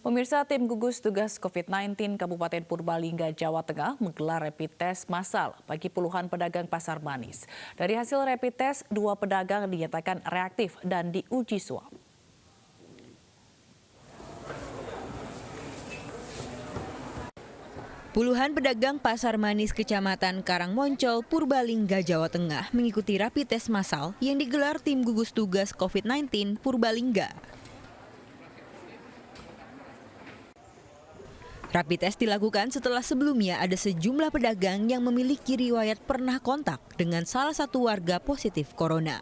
Pemirsa, tim gugus tugas COVID-19 Kabupaten Purbalingga, Jawa Tengah menggelar rapid test massal bagi puluhan pedagang pasar manis. Dari hasil rapid test, 2 pedagang dinyatakan reaktif dan diuji swab. Puluhan pedagang pasar manis Kecamatan Karangmoncol, Purbalingga, Jawa Tengah mengikuti rapid test massal yang digelar tim gugus tugas COVID-19 Purbalingga. Rapid test dilakukan setelah sebelumnya ada sejumlah pedagang yang memiliki riwayat pernah kontak dengan salah satu warga positif corona.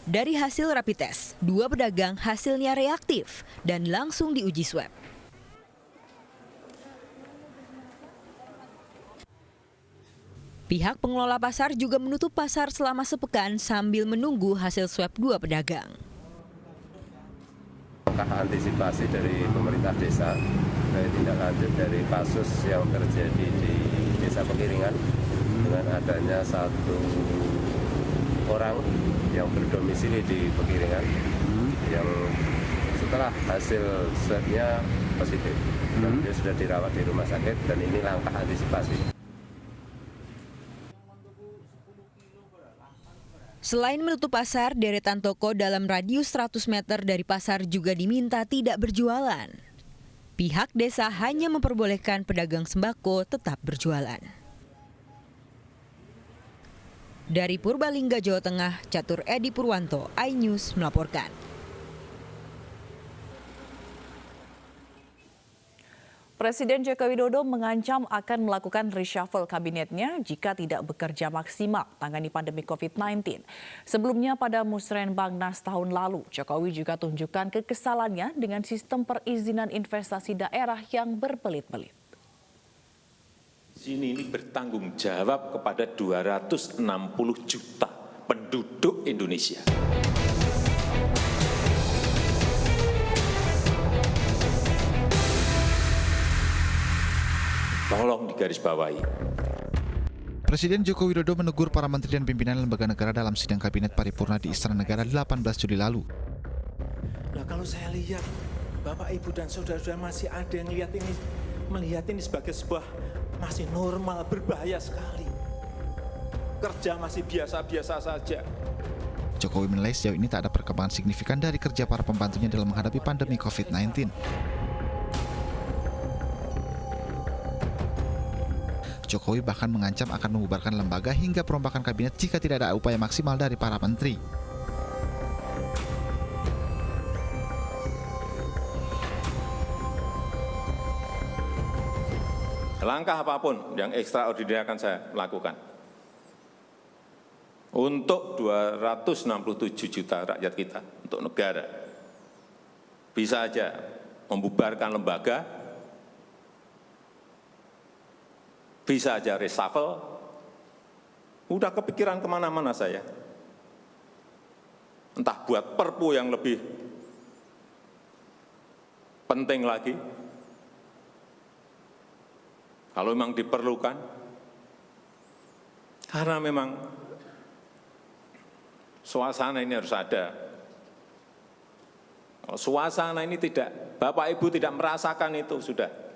Dari hasil rapid test, 2 pedagang hasilnya reaktif dan langsung diuji swab. Pihak pengelola pasar juga menutup pasar selama sepekan sambil menunggu hasil swab 2 pedagang. Antisipasi dari pemerintah desa, dari tindak lanjut dari kasus yang terjadi di Desa Pekiringan dengan adanya 1 orang yang berdomisili di Pekiringan yang setelah hasil swabnya positif dan dia sudah dirawat di rumah sakit, dan ini langkah antisipasi. Selain menutup pasar, deretan toko dalam radius 100 meter dari pasar juga diminta tidak berjualan. Pihak desa hanya memperbolehkan pedagang sembako tetap berjualan. Dari Purbalingga, Jawa Tengah, Catur Edi Purwanto, iNews melaporkan. Presiden Joko Widodo mengancam akan melakukan reshuffle kabinetnya jika tidak bekerja maksimal tangani pandemi COVID-19. Sebelumnya pada Musrenbangnas tahun lalu, Jokowi juga tunjukkan kekesalannya dengan sistem perizinan investasi daerah yang berbelit-belit. Sini ini bertanggung jawab kepada 260 juta penduduk Indonesia. Tolong digarisbawahi. Presiden Joko Widodo menegur para menteri dan pimpinan lembaga negara dalam sidang kabinet paripurna di Istana Negara 18 Juli lalu. Nah, kalau saya lihat Bapak, Ibu, dan saudara-saudara masih ada yang melihat ini sebagai sebuah masih normal, berbahaya sekali. Kerja masih biasa-biasa saja. Jokowi menilai sejauh ini tak ada perkembangan signifikan dari kerja para pembantunya dalam menghadapi pandemi COVID-19. Jokowi bahkan mengancam akan membubarkan lembaga hingga perombakan kabinet jika tidak ada upaya maksimal dari para menteri. Langkah apapun yang ekstraordinari akan saya lakukan untuk 267 juta rakyat kita, untuk negara. Bisa aja membubarkan lembaga, bisa aja reshuffle, udah kepikiran kemana-mana saya. Entah buat perpu yang lebih penting lagi, kalau memang diperlukan, karena memang suasana ini harus ada. Kalau suasana ini tidak, Bapak Ibu tidak merasakan itu sudah.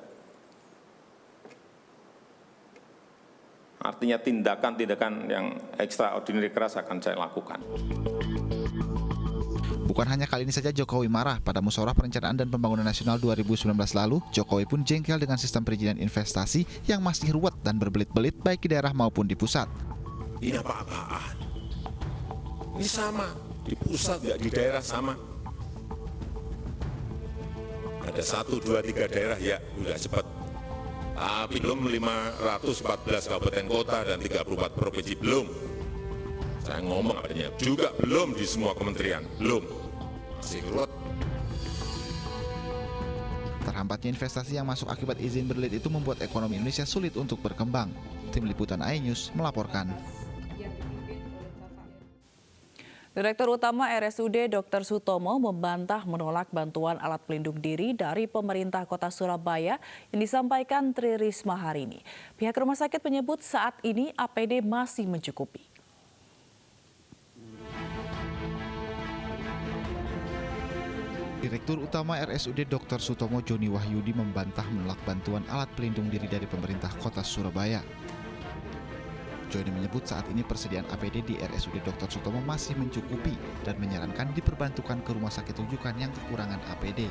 Artinya tindakan-tindakan yang ekstraordinari keras akan saya lakukan. Bukan hanya kali ini saja Jokowi marah. Pada Musyawarah Perencanaan dan Pembangunan Nasional 2019 lalu, Jokowi pun jengkel dengan sistem perizinan investasi yang masih ruwet dan berbelit-belit baik di daerah maupun di pusat. Ini apa-apaan? Ini sama, di pusat nggak, di daerah sama. Ada 1, 2, 3 daerah ya udah cepat. Tapi belum 514 kabupaten kota dan 34 provinsi, belum. Saya ngomong adanya, juga belum di semua kementerian, belum. Masih ruwet. Terhambatnya investasi yang masuk akibat izin berbelit itu membuat ekonomi Indonesia sulit untuk berkembang. Tim Liputan iNews melaporkan. Direktur Utama RSUD Dr. Sutomo membantah menolak bantuan alat pelindung diri dari pemerintah Kota Surabaya yang disampaikan Tri Risma hari ini. Pihak rumah sakit menyebut saat ini APD masih mencukupi. Direktur Utama RSUD Dr. Sutomo Joni Wahyudi membantah menolak bantuan alat pelindung diri dari pemerintah Kota Surabaya. Joni menyebut saat ini persediaan APD di RSUD Dr. Sutomo masih mencukupi dan menyarankan diperbantukan ke rumah sakit rujukan yang kekurangan APD.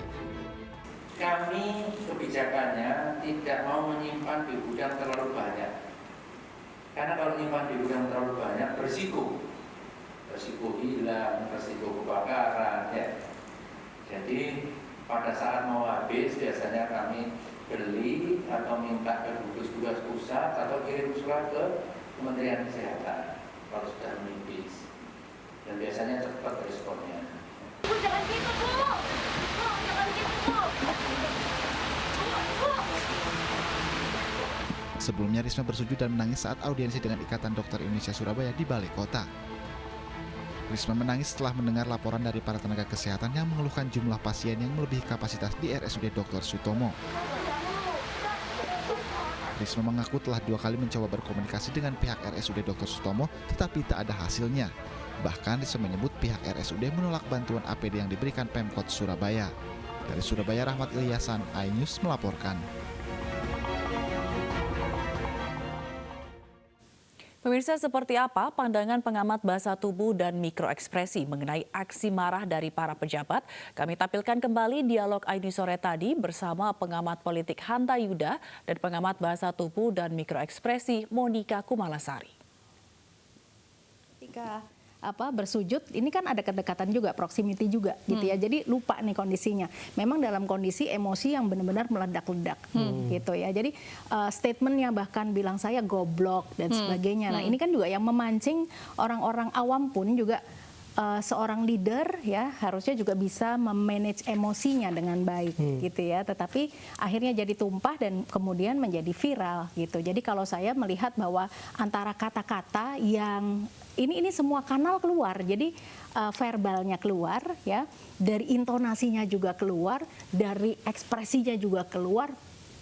Kami kebijakannya tidak mau menyimpan di gudang terlalu banyak. Karena kalau menyimpan di gudang terlalu banyak berisiko hilang, berisiko kebakaran, ya. Jadi pada saat mau habis biasanya kami beli atau minta ke gugus tugas pusat atau kirim surat ke Kementerian Kesehatan kalau sudah menipis. Dan biasanya cepat responnya. Bu, jangan gitu, Bu. Bu, jangan gitu, Bu. Sebelumnya Risma bersujud dan menangis saat audiensi dengan Ikatan Dokter Indonesia Surabaya di Balai Kota. Risma menangis setelah mendengar laporan dari para tenaga kesehatan yang mengeluhkan jumlah pasien yang melebihi kapasitas di RSUD Dr. Sutomo. Risma mengaku telah 2 kali mencoba berkomunikasi dengan pihak RSUD Dr. Sutomo, tetapi tak ada hasilnya. Bahkan Risma menyebut pihak RSUD menolak bantuan APD yang diberikan Pemkot Surabaya. Dari Surabaya, Rahmat Ilyasan, iNews melaporkan. Pemirsa, seperti apa pandangan pengamat bahasa tubuh dan mikroekspresi mengenai aksi marah dari para pejabat? Kami tampilkan kembali dialog iNews sore tadi bersama pengamat politik Hanta Yuda dan pengamat bahasa tubuh dan mikroekspresi Monika Kumalasari. Ketika bersujud, ini kan ada kedekatan juga, proximity juga gitu ya. Jadi lupa nih kondisinya. Memang dalam kondisi emosi yang benar-benar meledak-ledak gitu ya. Jadi statementnya bahkan bilang saya goblok dan sebagainya. Nah, ini kan juga yang memancing orang-orang awam pun juga seorang leader ya harusnya juga bisa memanage emosinya dengan baik gitu ya. Tetapi akhirnya jadi tumpah dan kemudian menjadi viral gitu. Jadi kalau saya melihat bahwa antara kata-kata yang ini semua kanal keluar, jadi verbalnya keluar, ya, dari intonasinya juga keluar, dari ekspresinya juga keluar,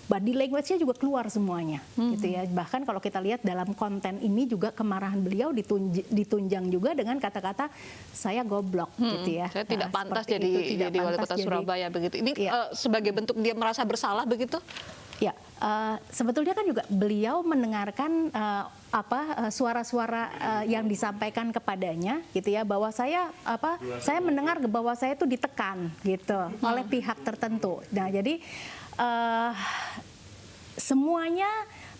body language-nya juga keluar semuanya, gitu ya. Bahkan kalau kita lihat dalam konten ini juga kemarahan beliau ditunjang juga dengan kata-kata saya goblok, gitu ya. Saya tidak pantas jadi wali kota Surabaya begitu. Ini sebagai bentuk dia merasa bersalah begitu? Ya, sebetulnya kan juga beliau mendengarkan suara-suara yang disampaikan kepadanya, gitu ya, bahwa saya mendengar bahwa saya itu ditekan, gitu, oleh pihak tertentu. Nah, jadi semuanya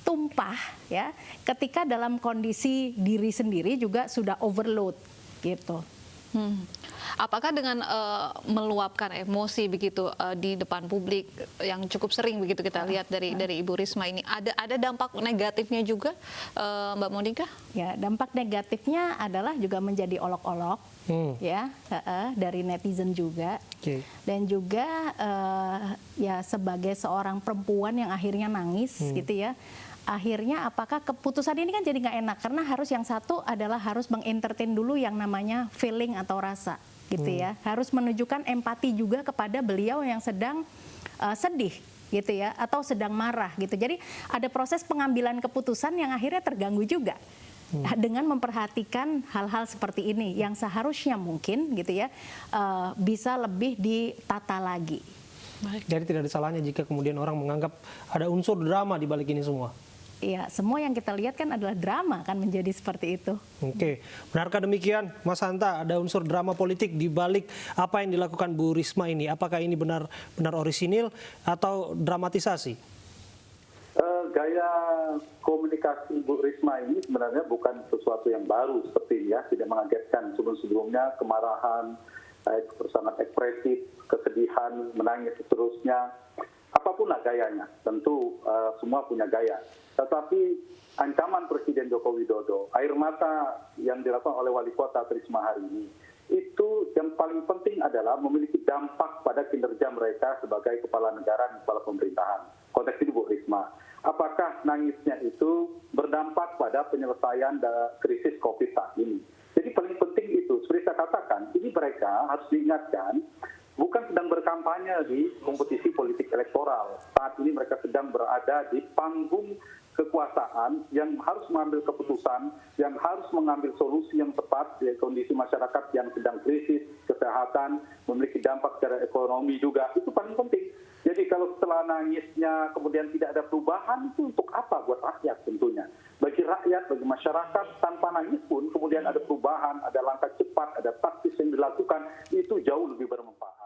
tumpah ya, ketika dalam kondisi diri sendiri juga sudah overload, gitu. Apakah dengan meluapkan emosi begitu di depan publik yang cukup sering begitu kita lihat dari Ibu Risma ini ada dampak negatifnya juga, Mbak Monika? Ya, dampak negatifnya adalah juga menjadi olok-olok ya dari netizen juga, dan juga ya sebagai seorang perempuan yang akhirnya nangis gitu ya. Akhirnya apakah keputusan ini kan jadi nggak enak karena harus yang satu adalah harus mengentertain dulu yang namanya feeling atau rasa gitu ya, harus menunjukkan empati juga kepada beliau yang sedang sedih gitu ya atau sedang marah gitu. Jadi ada proses pengambilan keputusan yang akhirnya terganggu juga dengan memperhatikan hal-hal seperti ini yang seharusnya mungkin gitu ya bisa lebih ditata lagi. Baik. Jadi tidak ada salahnya jika kemudian orang menganggap ada unsur drama di balik ini semua. Ya, semua yang kita lihat kan adalah drama kan menjadi seperti itu. Oke, benarkah demikian, Mas Hanta? Ada unsur drama politik di balik apa yang dilakukan Bu Risma ini? Apakah ini benar orisinil atau dramatisasi? Gaya komunikasi Bu Risma ini sebenarnya bukan sesuatu yang baru seperti ini ya, tidak mengagetkan. Sebelum-sebelumnya kemarahan, sangat ekspresif, kesedihan, menangis seterusnya. Apapun lah gayanya, tentu semua punya gaya. Tetapi ancaman Presiden Joko Widodo, air mata yang dilakukan oleh Wali Kota Risma hari ini, itu yang paling penting adalah memiliki dampak pada kinerja mereka sebagai kepala negara dan kepala pemerintahan. Konteks ini Bu Risma. Apakah nangisnya itu berdampak pada penyelesaian krisis COVID saat ini? Jadi paling penting itu, seperti saya katakan, ini mereka harus diingatkan, bukan sedang berkampanye di kompetisi politik elektoral. Saat ini mereka sedang berada di panggung kekuasaan yang harus mengambil keputusan, yang harus mengambil solusi yang tepat di kondisi masyarakat yang sedang krisis, kesehatan, memiliki dampak secara ekonomi juga, itu paling penting. Jadi kalau setelah nangisnya kemudian tidak ada perubahan, itu untuk apa buat rakyat tentunya. Bagi rakyat, bagi masyarakat, tanpa nangis pun kemudian ada perubahan, ada langkah cepat, ada taktis yang dilakukan, itu jauh lebih bermanfaat.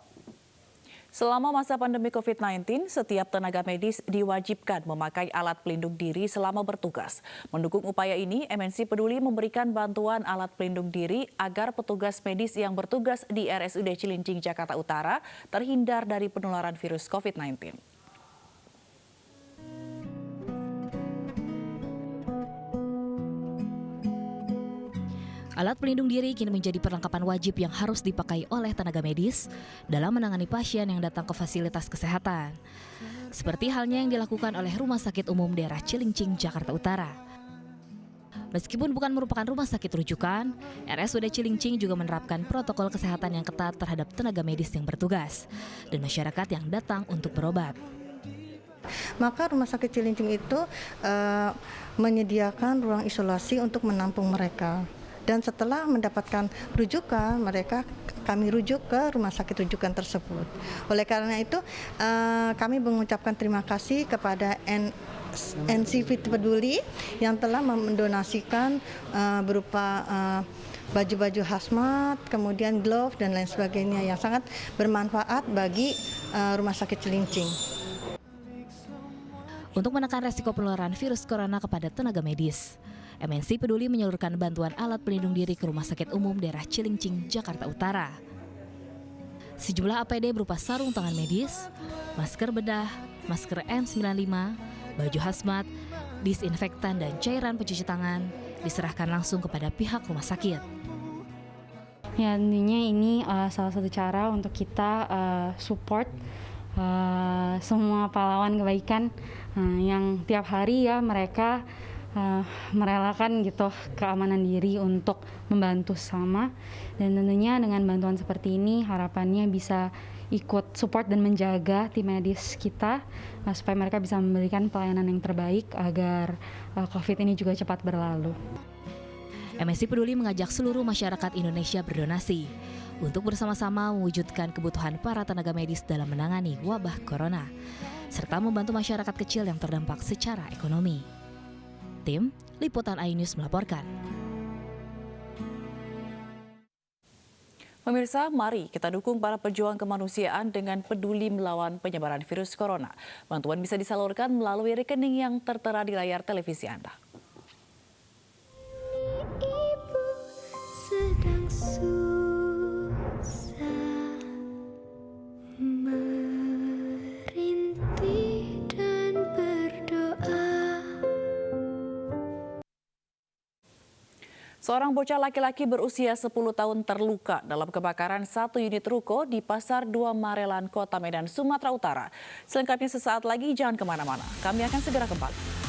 Selama masa pandemi COVID-19, setiap tenaga medis diwajibkan memakai alat pelindung diri selama bertugas. Mendukung upaya ini, MNC Peduli memberikan bantuan alat pelindung diri agar petugas medis yang bertugas di RSUD Cilincing, Jakarta Utara terhindar dari penularan virus COVID-19. Alat pelindung diri kini menjadi perlengkapan wajib yang harus dipakai oleh tenaga medis dalam menangani pasien yang datang ke fasilitas kesehatan. Seperti halnya yang dilakukan oleh Rumah Sakit Umum Daerah Cilincing, Jakarta Utara. Meskipun bukan merupakan rumah sakit rujukan, RSUD Cilincing juga menerapkan protokol kesehatan yang ketat terhadap tenaga medis yang bertugas dan masyarakat yang datang untuk berobat. Maka Rumah Sakit Cilincing itu menyediakan ruang isolasi untuk menampung mereka. Dan setelah mendapatkan rujukan, kami rujuk ke rumah sakit rujukan tersebut. Oleh karena itu, kami mengucapkan terima kasih kepada MNC Peduli yang telah mendonasikan berupa baju-baju hazmat, kemudian glove dan lain sebagainya yang sangat bermanfaat bagi Rumah Sakit Cilincing. Untuk menekan resiko penularan virus corona kepada tenaga medis, MNC Peduli menyalurkan bantuan alat pelindung diri ke Rumah Sakit Umum Daerah Cilincing, Jakarta Utara. Sejumlah APD berupa sarung tangan medis, masker bedah, masker N95, baju hazmat, disinfektan dan cairan pencuci tangan diserahkan langsung kepada pihak rumah sakit. Ya, tentunya ini salah satu cara untuk kita support semua pahlawan kebaikan yang tiap hari ya mereka merelakan gitu keamanan diri untuk membantu sesama, dan tentunya dengan bantuan seperti ini harapannya bisa ikut support dan menjaga tim medis kita supaya mereka bisa memberikan pelayanan yang terbaik agar COVID ini juga cepat berlalu. MNC Peduli mengajak seluruh masyarakat Indonesia berdonasi untuk bersama-sama mewujudkan kebutuhan para tenaga medis dalam menangani wabah corona, serta membantu masyarakat kecil yang terdampak secara ekonomi. Tim Liputan iNews melaporkan. Pemirsa, mari kita dukung para pejuang kemanusiaan dengan peduli melawan penyebaran virus corona. Bantuan bisa disalurkan melalui rekening yang tertera di layar televisi Anda. Ibu sedang susah merintih dan berdoa. Seorang bocah laki-laki berusia 10 tahun terluka dalam kebakaran satu unit ruko di Pasar 2 Marelan, Kota Medan, Sumatera Utara. Selengkapnya sesaat lagi, jangan kemana-mana. Kami akan segera kembali.